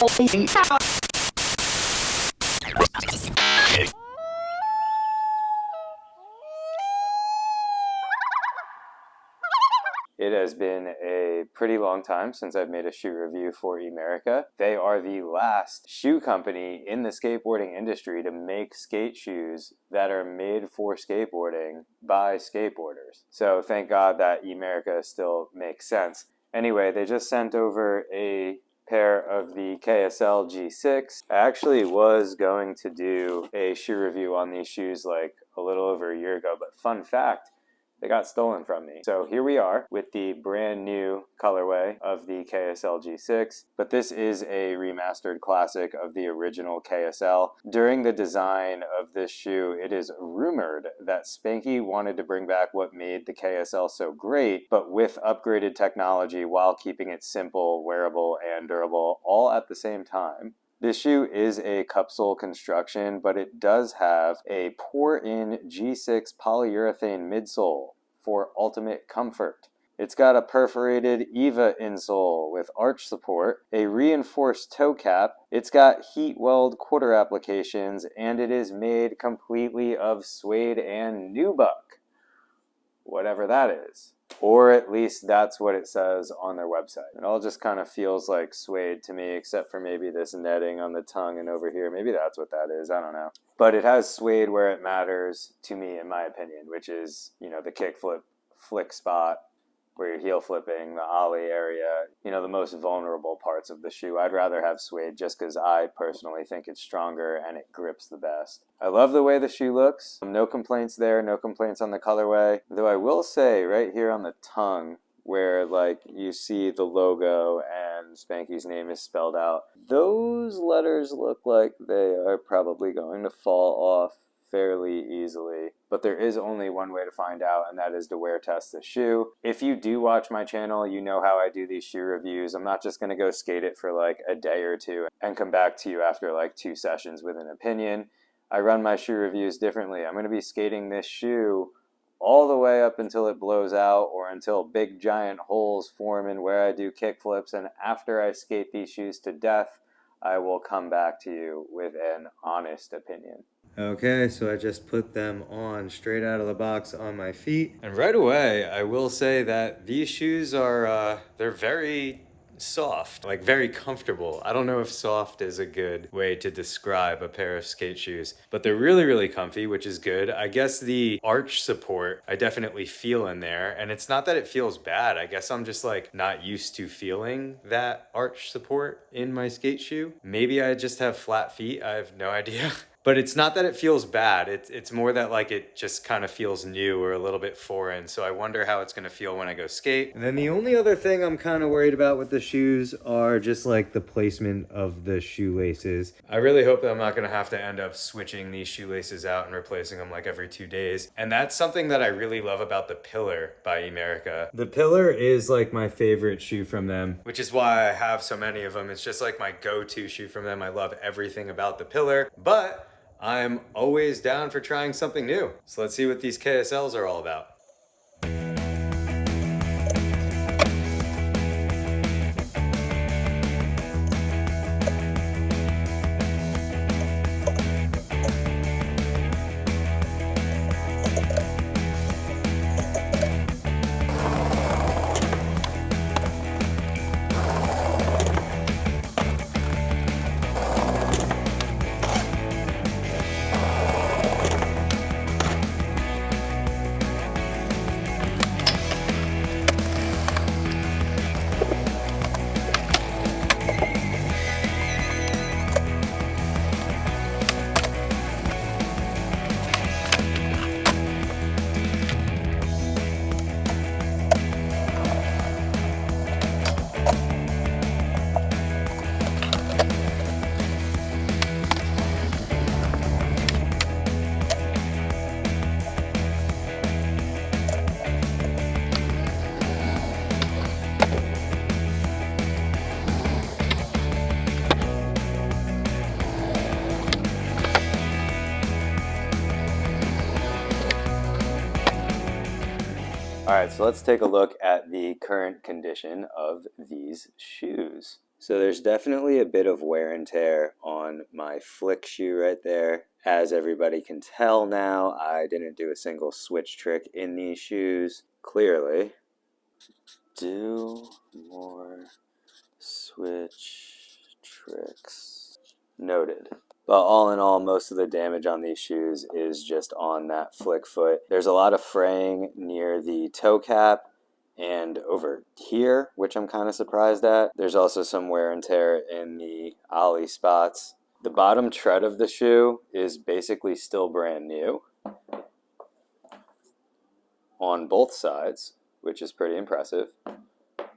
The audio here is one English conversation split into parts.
It has been a pretty long time since I've made a shoe review for EMERICA. They are the last shoe company in the skateboarding industry to make skate shoes that are made for skateboarding by skateboarders. So thank God that EMERICA still makes sense. Anyway, they just sent over a pair of the KSL G6. I actually was going to do a shoe review on these shoes like a little over a year ago, but fun fact, they got stolen from me. So here we are with the brand new colorway of the KSL G6, but this is a remastered classic of the original KSL. During the design of this shoe, it is rumored that Spanky wanted to bring back what made the KSL so great, but with upgraded technology while keeping it simple, wearable, and durable all at the same time. This shoe is a cupsole construction, but it does have a pour-in G6 polyurethane midsole for ultimate comfort. It's got a perforated EVA insole with arch support, a reinforced toe cap, it's got heat weld quarter applications, and it is made completely of suede and nubuck, whatever that is. Or at least that's what it says on their website. It all just kind of feels like suede to me, except for maybe this netting on the tongue and over here. Maybe that's what that is, I don't know. But it has suede where it matters to me, in my opinion, which is, you know, the kickflip flick spot where you're heel flipping, the ollie area, you know, the most vulnerable parts of the shoe. I'd rather have suede just because I personally think it's stronger and it grips the best. I love the way the shoe looks. No complaints there, no complaints on the colorway. Though I will say right here on the tongue where like you see the logo and Spanky's name is spelled out, those letters look like they are probably going to fall off fairly easily, but there is only one way to find out, and that is to wear test the shoe. If you do watch my channel, you know how I do these shoe reviews. I'm not just going to go skate it for like a day or two and come back to you after like 2 sessions with an opinion. I run my shoe reviews differently. I'm going to be skating this shoe all the way up until it blows out or until big giant holes form in where I do kickflips, and after I skate these shoes to death, I will come back to you with an honest opinion. Okay, so I just put them on straight out of the box on my feet. And right away, I will say that these shoes are, they're very soft, like very comfortable. I don't know if soft is a good way to describe a pair of skate shoes, but they're really, really comfy, which is good. I guess the arch support, I definitely feel in there, and it's not that it feels bad. I guess I'm just like not used to feeling that arch support in my skate shoe. Maybe I just have flat feet, I have no idea. But it's not that it feels bad, it's more that like it just kind of feels new or a little bit foreign, so I wonder how it's gonna feel when I go skate. And then the only other thing I'm kind of worried about with the shoes are just like the placement of the shoelaces. I really hope that I'm not gonna have to end up switching these shoelaces out and replacing them like every 2 days. And that's something that I really love about the Pillar by EMERICA. The Pillar is like my favorite shoe from them, which is why I have so many of them. It's just like my go-to shoe from them. I love everything about the Pillar, but I'm always down for trying something new. So let's see what these KSLs are all about. All right, so let's take a look at the current condition of these shoes. So there's definitely a bit of wear and tear on my flick shoe right there. As everybody can tell now, I didn't do a single switch trick in these shoes. Clearly. Do more switch tricks. Noted. But all in all, most of the damage on these shoes is just on that flick foot. There's a lot of fraying near the toe cap and over here, which I'm kind of surprised at. There's also some wear and tear in the ollie spots. The bottom tread of the shoe is basically still brand new on both sides, which is pretty impressive.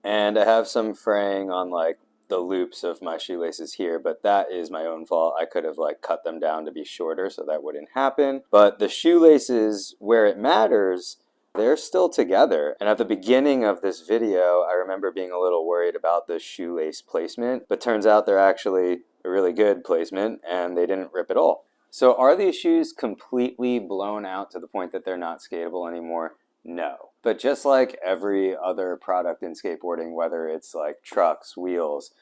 And I have some fraying on like the loops of my shoelaces here, but that is my own fault. I could have like cut them down to be shorter so that wouldn't happen. But the shoelaces, where it matters, they're still together. And at the beginning of this video, I remember being a little worried about the shoelace placement, but turns out they're actually a really good placement and they didn't rip at all. So are these shoes completely blown out to the point that they're not skatable anymore? No. But just like every other product in skateboarding, whether it's like trucks, wheels,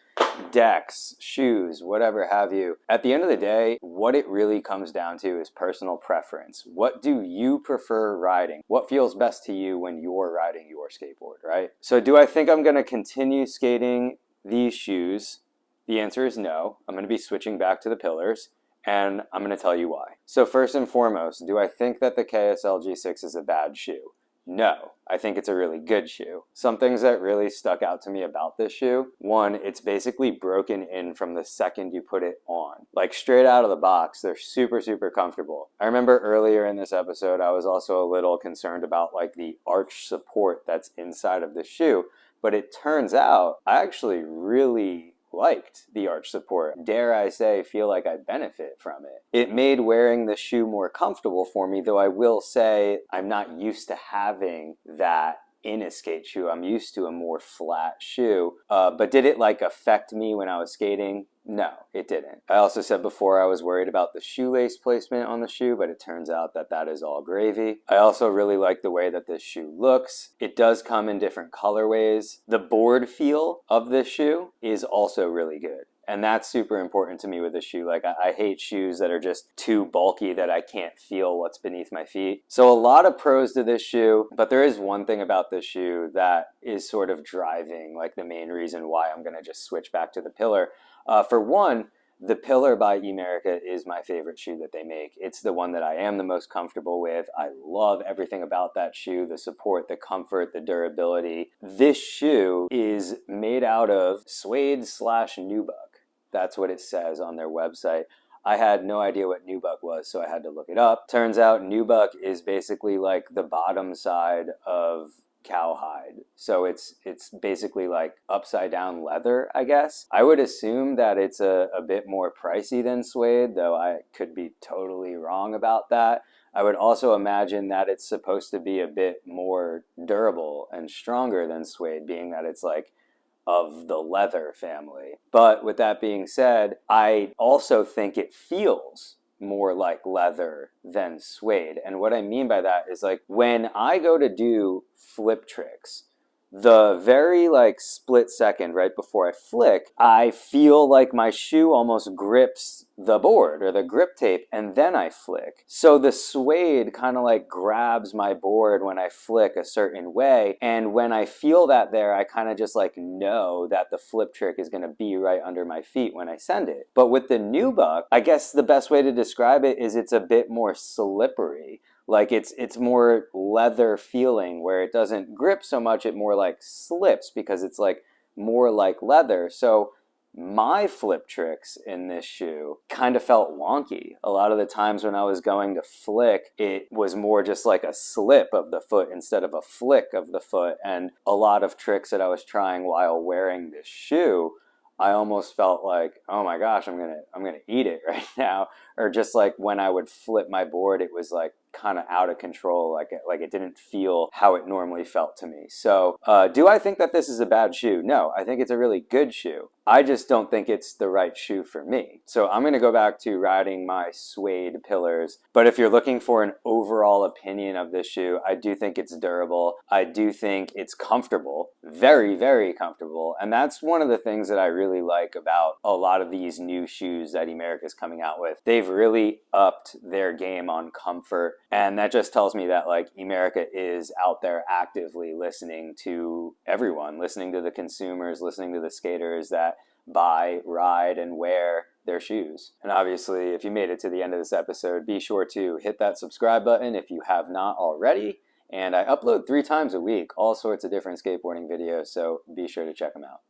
decks, shoes, whatever have you, at the end of the day, what it really comes down to is personal preference. What do you prefer riding? What feels best to you when you're riding your skateboard, right? So do I think I'm going to continue skating these shoes? The answer is no. I'm going to be switching back to the pillars, and I'm going to tell you why. So first and foremost, do I think that the KSL G6 is a bad shoe? No, I think it's a really good shoe. Some things that really stuck out to me about this shoe: one, it's basically broken in from the second you put it on. Like straight out of the box, they're super, super comfortable. I remember earlier in this episode, I was also a little concerned about like the arch support that's inside of the shoe, but it turns out I actually really liked the arch support. Dare I say, feel like I benefit from it. It made wearing the shoe more comfortable for me, though I will say I'm not used to having that in a skate shoe. I'm used to a more flat shoe. But did it like affect me when I was skating? No, it didn't. I also said before I was worried about the shoelace placement on the shoe, but it turns out that that is all gravy. I also really like the way that this shoe looks. It does come in different colorways. The board feel of this shoe is also really good. And that's super important to me with a shoe. Like I hate shoes that are just too bulky that I can't feel what's beneath my feet. So a lot of pros to this shoe, but there is one thing about this shoe that is sort of driving like the main reason why I'm gonna just switch back to the pillar. For one, the Pillar by EMERICA is my favorite shoe that they make. It's the one that I am the most comfortable with. I love everything about that shoe, the support, the comfort, the durability. This shoe is made out of suede / nubuck. That's what it says on their website. I had no idea what nubuck was, so I had to look it up. Turns out nubuck is basically like the bottom side of cowhide. So it's basically like upside down leather, I guess. I would assume that it's a bit more pricey than suede, though I could be totally wrong about that. I would also imagine that it's supposed to be a bit more durable and stronger than suede, being that it's like of the leather family. But with that being said, I also think it feels more like leather than suede. And what I mean by that is like when I go to do flip tricks, the very like split second right before I flick, I feel like my shoe almost grips the board or the grip tape, and then I flick. So the suede kind of like grabs my board when I flick a certain way, and when I feel that there, I kind of just like know that the flip trick is going to be right under my feet when I send it. But with the nubuck, I guess the best way to describe it is it's a bit more slippery. Like it's more leather feeling, where it doesn't grip so much, it more like slips because it's like more like leather. So my flip tricks in this shoe kind of felt wonky. A lot of the times when I was going to flick, it was more just like a slip of the foot instead of a flick of the foot. And a lot of tricks that I was trying while wearing this shoe, I almost felt like, oh my gosh, I'm gonna eat it right now. Or just like when I would flip my board, it was like kind of out of control, like it didn't feel how it normally felt to me. So do I think that this is a bad shoe? No, I think it's a really good shoe. I just don't think it's the right shoe for me. So I'm going to go back to riding my suede pillars. But if you're looking for an overall opinion of this shoe, I do think it's durable. I do think it's comfortable, very, very comfortable. And that's one of the things that I really like about a lot of these new shoes that EMERICA is coming out with. They've really upped their game on comfort. And that just tells me that like EMERICA is out there actively listening to everyone, listening to the consumers, listening to the skaters that buy, ride, and wear their shoes. And obviously, if you made it to the end of this episode, be sure to hit that subscribe button if you have not already. And I upload 3 times a week, all sorts of different skateboarding videos, so be sure to check them out.